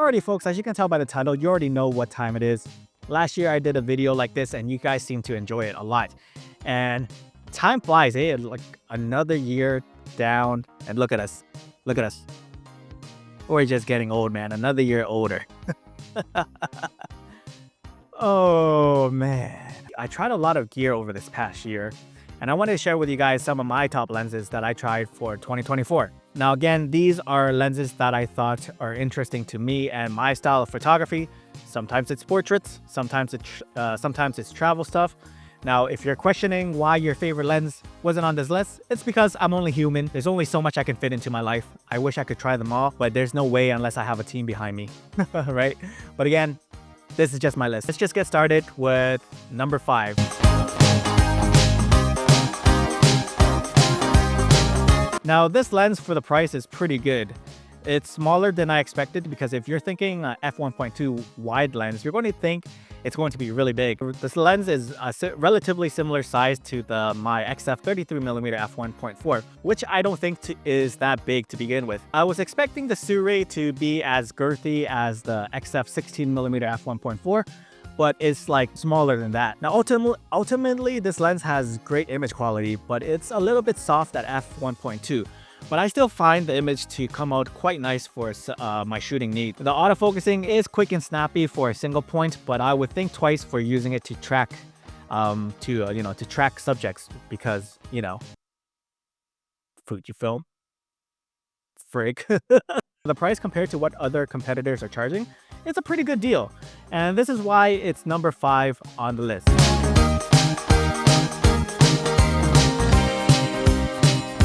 already, folks, as you can tell by the title, you already know what time it is. Last year I did a video like this and you guys seem to enjoy it a lot. And time flies, eh? Like another year down, and look at us. Look at us. We're just getting old, man. Another year older. Oh, man. I tried a lot of gear over this past year, and I wanted to share with you guys some of my top lenses that I tried for 2024. Now, again, these are lenses that I thought are interesting to me and my style of photography. Sometimes it's portraits, sometimes it's travel stuff. Now, if you're questioning why your favorite lens wasn't on this list, it's because I'm only human. There's only so much I can fit into my life. I wish I could try them all, but there's no way unless I have a team behind me, right? But again, this is just my list. Let's just get started with number 5. Now, this lens for the price is pretty good. It's smaller than I expected because if you're thinking f1.2 wide lens, you're going to think it's going to be really big. This lens is a relatively similar size to my XF 33mm f1.4, which I don't think is that big to begin with. I was expecting the Sirui to be as girthy as the XF 16mm f1.4, but it's like smaller than that. Now, ultimately, this lens has great image quality, but it's a little bit soft at f1.2. But I still find the image to come out quite nice for my shooting needs. The autofocusing is quick and snappy for a single point, but I would think twice for using it to track, to track subjects because, Fujifilm, frig. The price compared to what other competitors are charging, it's a pretty good deal, and this is why it's number 5 on the list.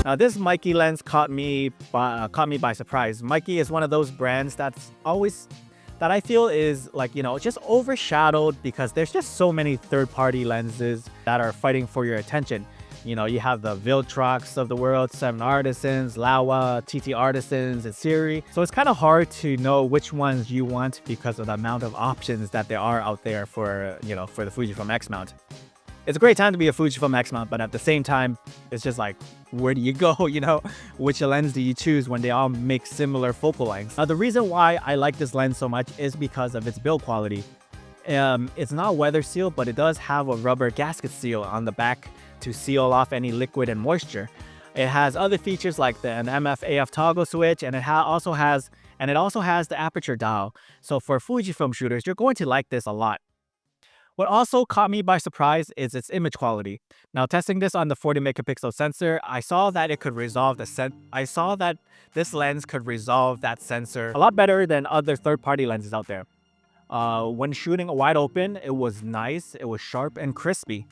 Now, this Mikey lens caught me by surprise. Mikey is one of those brands that I feel is like, just overshadowed because there's just so many third-party lenses that are fighting for your attention. You have the Viltrox of the world, 7 Artisans, Laowa, TT Artisans, and Sirui. So it's kind of hard to know which ones you want because of the amount of options that there are out there for the Fujifilm X Mount. It's a great time to be a Fujifilm X Mount, but at the same time, it's just like, where do you go, Which lens do you choose when they all make similar focal lengths? The reason why I like this lens so much is because of its build quality. It's not weather sealed, but it does have a rubber gasket seal on the back to seal off any liquid and moisture. It has other features like an MF/AF toggle switch, and it also has the aperture dial. So for Fujifilm shooters, you're going to like this a lot. What also caught me by surprise is its image quality. Now, testing this on the 40 megapixel sensor, I saw that this lens could resolve that sensor a lot better than other third-party lenses out there. When shooting wide open, it was nice, it was sharp and crispy.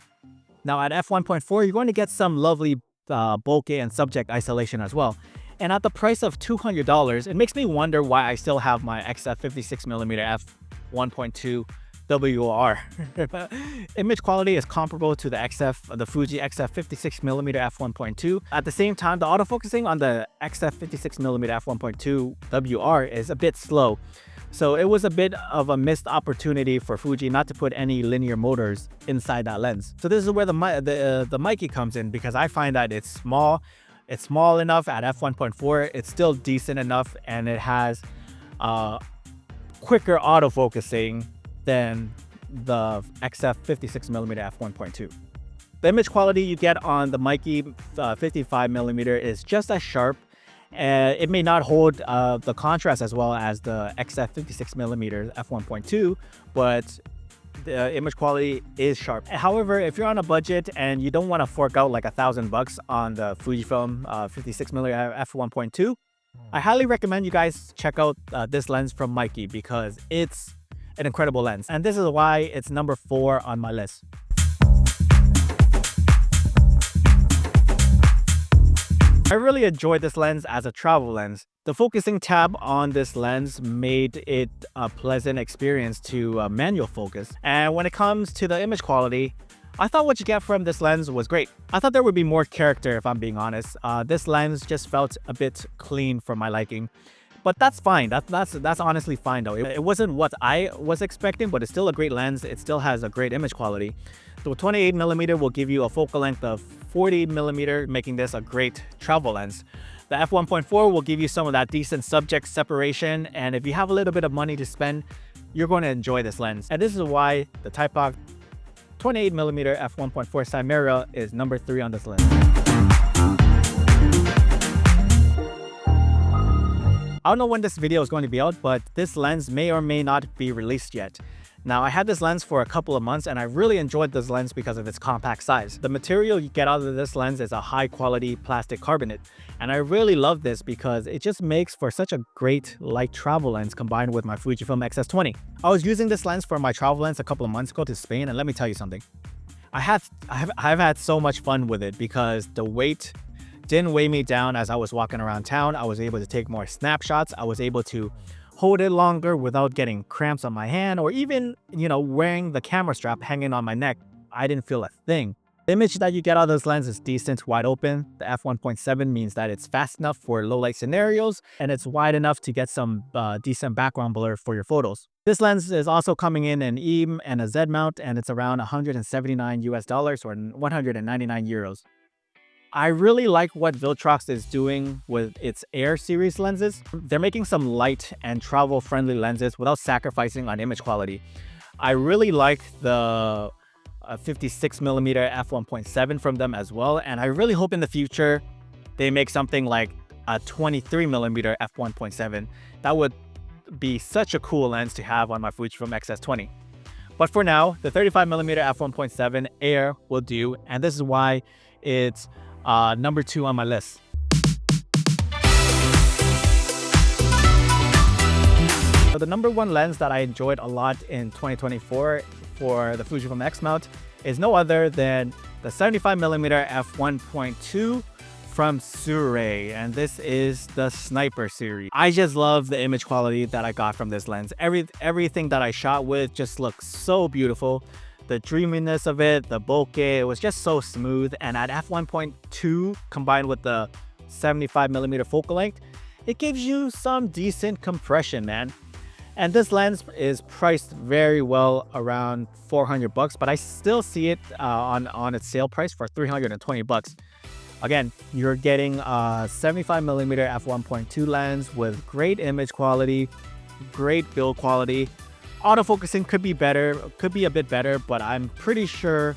Now at f1.4, you're going to get some lovely bokeh and subject isolation as well. And at the price of $200, it makes me wonder why I still have my XF 56mm f1.2 WR. Image quality is comparable to the Fuji XF 56mm f1.2. At the same time, the autofocusing on the XF 56mm f1.2 WR is a bit slow. So it was a bit of a missed opportunity for Fuji not to put any linear motors inside that lens. So this is where the Mikey comes in, because I find that it's small. It's small enough at f1.4. It's still decent enough, and it has quicker autofocusing than the XF 56mm f1.2. The image quality you get on the Mikey 55mm is just as sharp. It may not hold the contrast as well as the XF 56mm f1.2, but the image quality is sharp. However, if you're on a budget and you don't want to fork out like $1,000 on the Fujifilm 56mm f1.2, I highly recommend you guys check out this lens from Mikey because it's an incredible lens. And this is why it's number 4 on my list. I really enjoyed this lens as a travel lens. The focusing tab on this lens made it a pleasant experience to manual focus. And when it comes to the image quality, I thought what you get from this lens was great. I thought there would be more character, if I'm being honest. This lens just felt a bit clean for my liking. But that's fine. That's honestly fine though. It wasn't what I was expecting, but it's still a great lens. It still has a great image quality. The 28mm will give you a focal length of 40mm, making this a great travel lens. The f1.4 will give you some of that decent subject separation, and if you have a little bit of money to spend, you're going to enjoy this lens. And this is why the Typog 28mm f1.4 side mirror is number 3 on this list. I don't know when this video is going to be out, but this lens may or may not be released yet. Now, I had this lens for a couple of months and I really enjoyed this lens because of its compact size. The material you get out of this lens is a high quality plastic carbonate. And I really love this because it just makes for such a great light travel lens combined with my Fujifilm X-20. I was using this lens for my travel lens a couple of months ago to Spain, and let me tell you something. I've had so much fun with it because the weight didn't weigh me down as I was walking around town. I was able to take more snapshots. I was able to hold it longer without getting cramps on my hand, or even, wearing the camera strap hanging on my neck. I didn't feel a thing. The image that you get out of this lens is decent, wide open. The f1.7 means that it's fast enough for low light scenarios, and it's wide enough to get some decent background blur for your photos. This lens is also coming in an E and a Z mount, and it's around $179 US or 199 euros. I really like what Viltrox is doing with its Air series lenses. They're making some light and travel-friendly lenses without sacrificing on image quality. I really like the 56mm f1.7 from them as well, and I really hope in the future they make something like a 23mm f1.7. That would be such a cool lens to have on my Fujifilm X-S20. But for now, the 35mm f1.7 Air will do, and this is why it's number 2 on my list. So the number 1 lens that I enjoyed a lot in 2024 for the Fujifilm X Mount is no other than the 75mm f1.2 from Sirui, and this is the Sniper series. I just love the image quality that I got from this lens. Everything that I shot with just looks so beautiful. The dreaminess of it, the bokeh, it was just so smooth. And at f1.2 combined with the 75mm focal length, it gives you some decent compression, man. And this lens is priced very well, around $400, but I still see it on its sale price for $320. Again, you're getting a 75mm f1.2 lens with great image quality, great build quality. Autofocusing could be better, could be a bit better, but I'm pretty sure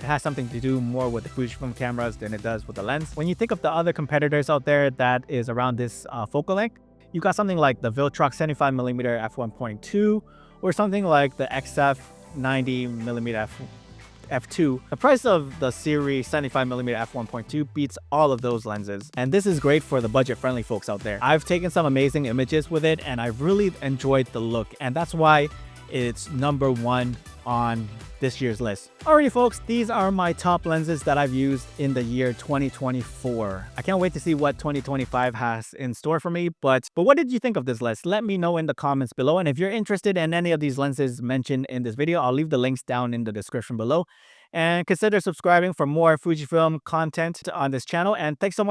it has something to do more with the Fujifilm cameras than it does with the lens. When you think of the other competitors out there that is around this focal length, you got something like the Viltrox 75mm f1.2 or something like the XF 90mm f2. The price of the Sirui 75mm f1.2 beats all of those lenses, and this is great for the budget-friendly folks out there. I've taken some amazing images with it, and I've really enjoyed the look, and that's why it's number 1 on this year's list. Alrighty folks, these are my top lenses that I've used in the year 2024. I can't wait to see what 2025 has in store for me, but what did you think of this list? Let me know in the comments below, and if you're interested in any of these lenses mentioned in this video, I'll leave the links down in the description below. And consider subscribing for more Fujifilm content on this channel, and thanks so much.